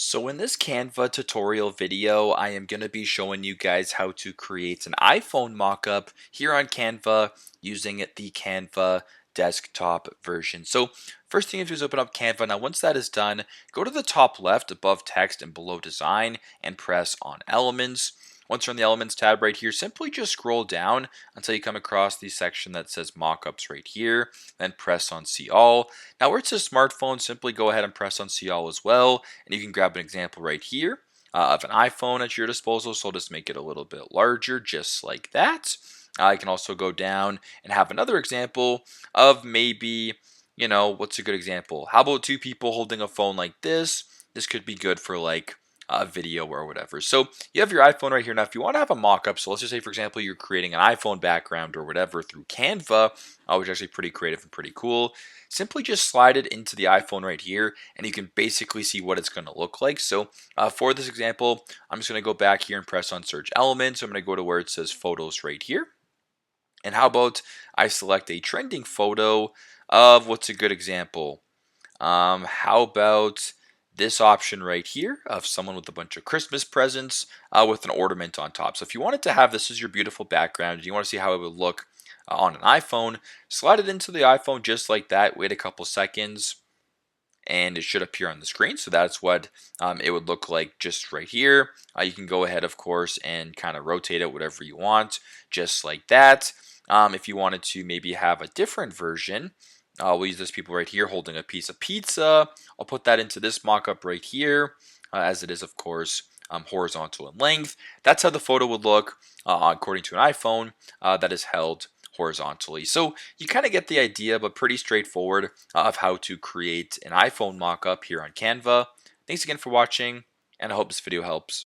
So in this Canva tutorial video, I am going to be showing you guys how to create an iPhone mockup here on Canva using the Canva desktop version. So first thing you have to do is open up Canva. Now once that is done, go to the top left above text and below design and press on elements. Once you're on the elements tab right here, simply just scroll down until you come across the section that says mockups right here, then press on see all. Now where it says smartphone, simply go ahead and press on see all as well, and you can grab an example right here of an iPhone at your disposal. So I'll just make it a little bit larger, just like that. I can also go down and have another example of maybe, what's a good example? How about two people holding a phone like this? This could be good for like a video or whatever. So you have your iPhone right here. Now, if you want to have a mock-up, so let's just say, for example, you're creating an iPhone background or whatever through Canva, which is actually pretty creative and pretty cool. Simply just slide it into the iPhone right here, and you can basically see what it's going to look like. So for this example, I'm just going to go back here and press on search elements. I'm going to go to where it says photos right here. And how about I select a trending photo of what's a good example? How about this option right here of someone with a bunch of Christmas presents with an ornament on top? So if you wanted to have this as your beautiful background, and you want to see how it would look on an iPhone, slide it into the iPhone just like that, wait a couple seconds, and it should appear on the screen. So that's what it would look like just right here. You can go ahead, of course, and kind of rotate it whatever you want, just like that. If you wanted to maybe have a different version, we'll use this people right here holding a piece of pizza. I'll put that into this mock-up right here, as it is, of course, horizontal in length. That's how the photo would look according to an iPhone that is held horizontally. So you kind of get the idea, but pretty straightforward of how to create an iPhone mockup here on Canva. Thanks again for watching, and I hope this video helps.